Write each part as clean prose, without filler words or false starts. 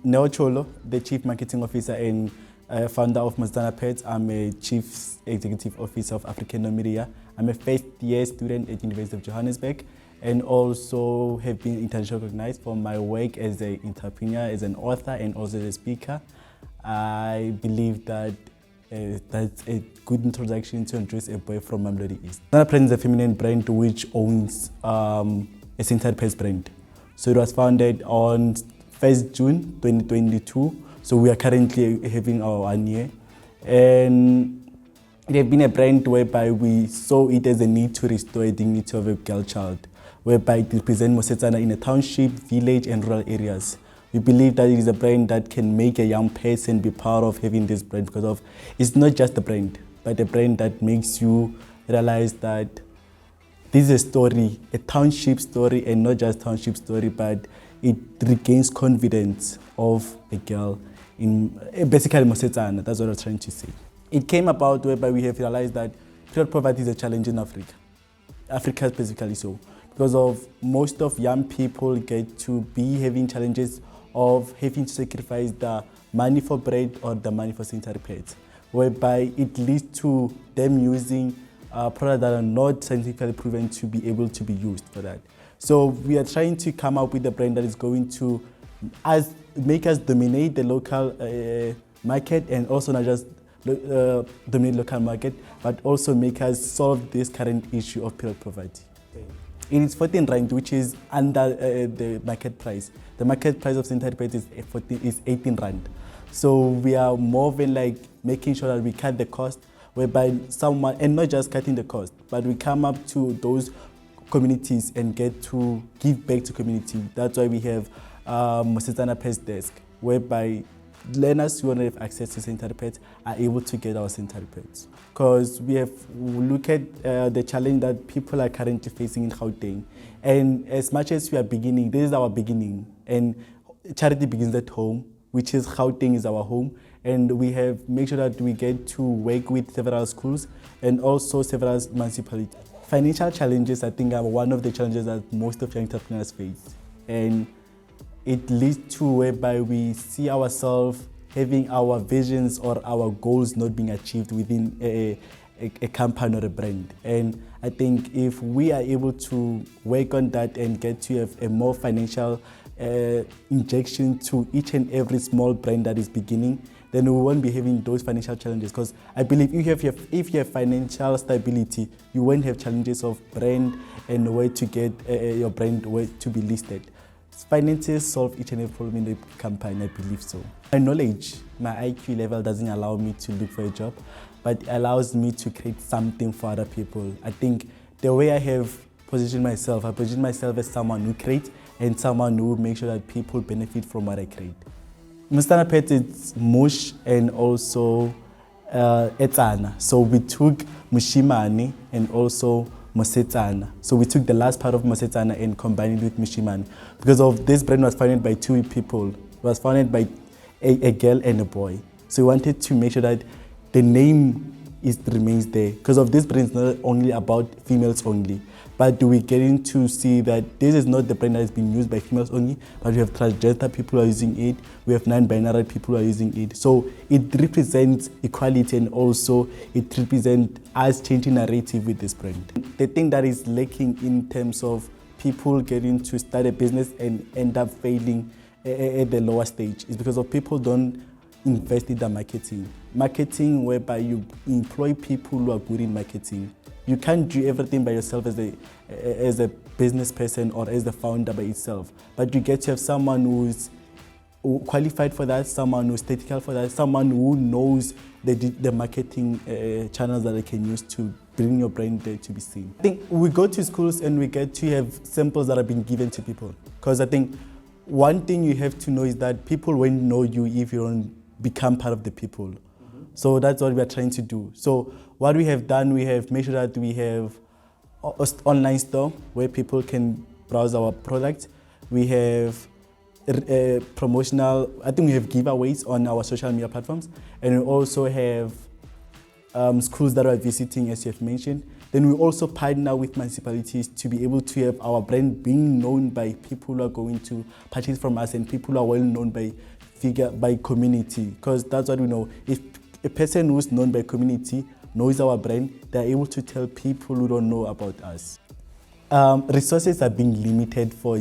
Cholo, the Chief Marketing Officer and founder of Mosetsana. I'm a Chief Executive Officer of African Media. I'm a first-year student at University of Johannesburg and also have been internationally recognized for my work as an entrepreneur, as an author, and also as a speaker. I believe that that's a good introduction to introduce a boy from Mamelodi East. Mosetsana is a feminine brand which owns a synthetic paste brand. So it was founded on 1st June 2022. So we are currently having our 1 year. And it has been a brand whereby we saw it as a need to restore the dignity of a girl child, whereby it represents Mosetsana in a township, village and rural areas. We believe that it is a brand that can make a young person be proud of having this brand because of it's not just a brand, but a brand that makes you realize that this is a story, a township story, and not just township story, but it regains confidence of a girl in basically Mosetsana. That's what I'm trying to say. It came about whereby we have realized that period poverty is a challenge in Africa specifically so, because of most of young people get to be having challenges of having to sacrifice the money for bread or the money for sanitary pads, whereby it leads to them using products that are not scientifically proven to be able to be used for that. So we are trying to come up with a brand that is going to make us dominate the local market, and also not just dominate local market, but also make us solve this current issue of period poverty. It is 14 rand, which is under the market price. The market price of synthetic pads is 18 rand. So we are more than like making sure that we cut the cost, whereby someone, and not just cutting the cost, but we come up to those communities and get to give back to community. That's why we have Mosetsana Pest Desk, whereby learners who want to have access to sanitary pads are able to get our sanitary pads. Because we look at the challenge that people are currently facing in Gauteng. And as much as we are beginning, this is our beginning. And charity begins at home, which is Gauteng is our home. And we have made sure that we get to work with several schools and also several municipalities. Financial challenges, I think, are one of the challenges that most of young entrepreneurs face. And it leads to whereby we see ourselves having our visions or our goals not being achieved within a company or a brand. And I think if we are able to work on that and get to have a more financial injection to each and every small brand that is beginning, then we won't be having those financial challenges. Because I believe if you have financial stability, you won't have challenges of brand and where to get your brand where to be listed. Finances solve each and every problem in the company, I believe so. My knowledge, my IQ level doesn't allow me to look for a job, but it allows me to create something for other people. I think the way I have positioned myself, I position myself as someone who creates and someone who makes sure that people benefit from what I create. Mosetsana Pets is mush and also etsana. So we took mushimane and also Mosetsana. So we took the last part of Mosetsana and combined it with mushimane. Because of this brand was founded by two people. It was founded by a girl and a boy. So we wanted to make sure that the name remains there. Because of this brand is not only about females only, but we getting to see that this is not the brand that is being used by females only, but we have transgender people who are using it, we have non-binary people who are using it. So it represents equality and also it represents us changing narrative with this brand. The thing that is lacking in terms of people getting to start a business and end up failing at the lower stage is because of people don't invest in the marketing. Marketing whereby you employ people who are good in marketing. You can't do everything by yourself as a business person or as the founder by itself. But you get to have someone who's qualified for that, someone who's technical for that, someone who knows the marketing channels that they can use to bring your brand there to be seen. I think we go to schools and we get to have samples that are being given to people. Because I think one thing you have to know is that people won't know you if you don't become part of the people. So that's what we are trying to do. So what we have done, we have made sure that we have an online store where people can browse our products. We have promotional, I think we have giveaways on our social media platforms. And we also have schools that are visiting, as you have mentioned. Then we also partner with municipalities to be able to have our brand being known by people who are going to purchase from us and people who are well known by figure by community, because that's what we know. If a person who's known by community knows our brand, they're able to tell people who don't know about us. Resources are being limited for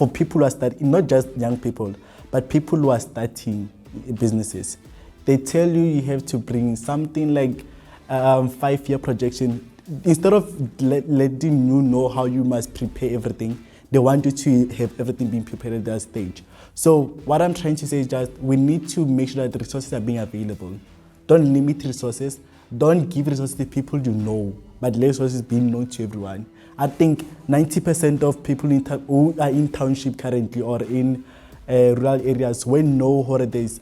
people who are starting, not just young people, but people who are starting businesses. They tell you have to bring something like 5-year projection. Instead of letting you know how you must prepare everything, they want you to have everything being prepared at that stage. So what I'm trying to say is just we need to make sure that the resources are being available. Don't limit resources. Don't give resources to people you know, but let resources be known to everyone. I think 90% of people who are in township currently or in rural areas will know how there's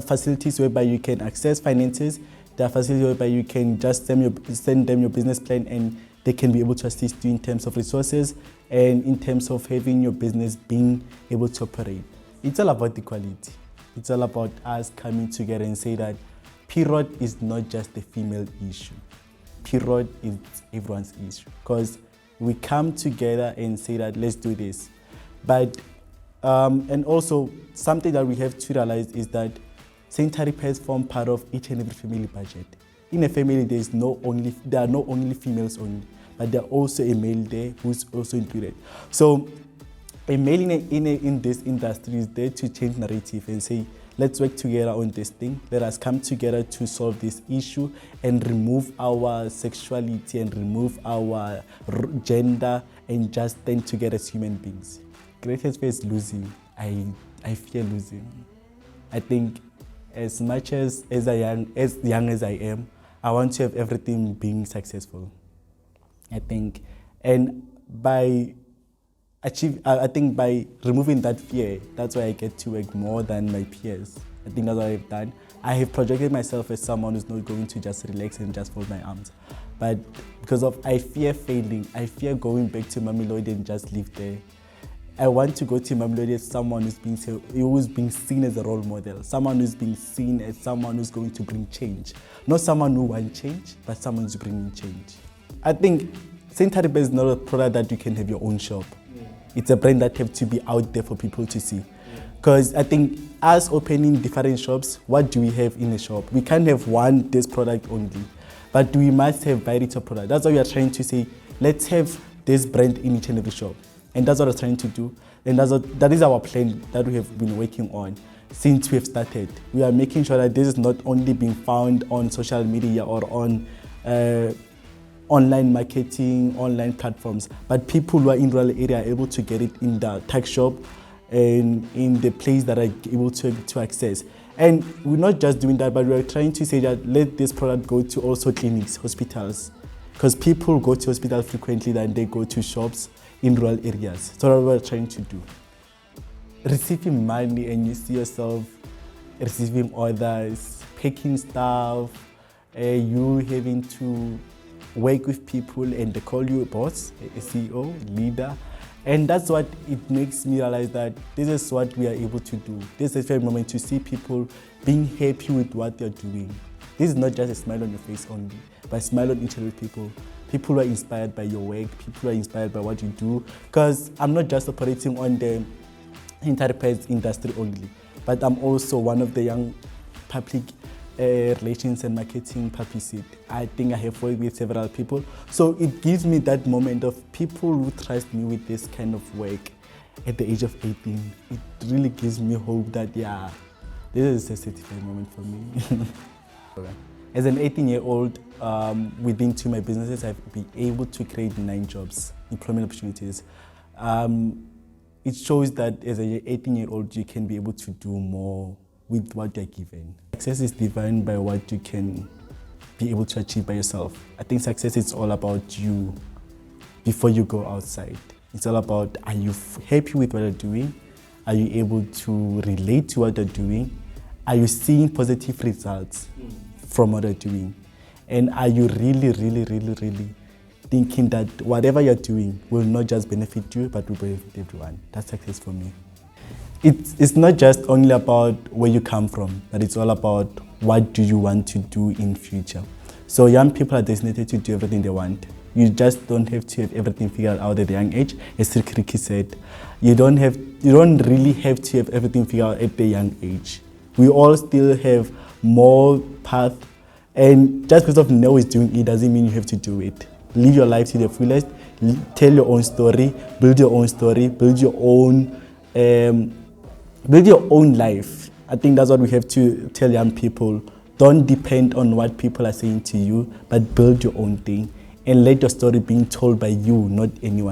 facilities whereby you can access finances. There are facilities whereby you can just send them your business plan and they can be able to assist you in terms of resources and in terms of having your business being able to operate. It's all about equality. It's all about us coming together and say that period is not just a female issue. Period is everyone's issue. Because we come together and say that let's do this. But and also something that we have to realize is that sanitary pads form part of each and every family budget. In a family, there are not only females only, but there are also a male there who's also included. So a male in this industry is there to change narrative and say, let's work together on this thing. Let us come together to solve this issue and remove our sexuality and remove our gender and just stand together as human beings. Greatest fear is losing. I fear losing. I think as much as young as I am, I want to have everything being successful. I think, and by removing that fear, that's why I get to work more than my peers. I think that's what I've done. I have projected myself as someone who's not going to just relax and just fold my arms. But because I fear failing, I fear going back to Mamelodi and just live there. I want to go to Mamelodi as someone who's being seen as a role model, someone who's being seen as someone who's going to bring change. Not someone who wants change, but someone who's bringing change. I think sanitary pads is not a product that you can have your own shop. Yeah. It's a brand that has to be out there for people to see. Because I think us opening different shops, what do we have in a shop? We can't have this product only, but we must have variety of products. That's why we are trying to say, let's have this brand in each and every shop. And that's what we're trying to do. And that is our plan that we have been working on since we have started. We are making sure that this is not only being found on social media or on online marketing, online platforms, but people who are in rural area are able to get it in the tech shop and in the place that are able to access. And we're not just doing that, but we're trying to say that let this product go to also clinics, hospitals, because people go to hospitals frequently than they go to shops in rural areas. So that's what we're trying to do. Receiving money and you see yourself receiving orders, packing stuff, you having to work with people and they call you a boss, a CEO, leader. And that's what it makes me realize that this is what we are able to do. This is a fair moment to see people being happy with what they're doing. This is not just a smile on your face only, but a smile on each other people. People who are inspired by your work, people who are inspired by what you do. Because I'm not just operating on the sanitary pads industry only, but I'm also one of the young public relations and marketing puppy seat. I think I have worked with several people. So it gives me that moment of people who trust me with this kind of work at the age of 18. It really gives me hope that, yeah, this is a satisfying moment for me. As an 18-year-old, within two of my businesses, I've been able to create 9 jobs, employment opportunities. It shows that as an 18-year-old, you can be able to do more with what you're given. Success is defined by what you can be able to achieve by yourself. I think success is all about you before you go outside. It's all about, are you happy with what you're doing? Are you able to relate to what you're doing? Are you seeing positive results from what you're doing? And are you really thinking that whatever you're doing will not just benefit you, but will benefit everyone? That's success for me. It's not just only about where you come from, but it's all about what do you want to do in future. So young people are designated to do everything they want. You just don't have to have everything figured out at a young age. As Ricky said, you don't really have to have everything figured out at a young age. We all still have more path, and just because of no is doing it doesn't mean you have to do it. Live your life to the fullest. Tell your own story. Build your own story. Build your own life. I think that's what we have to tell young people. Don't depend on what people are saying to you, but build your own thing and let your story being told by you, not anyone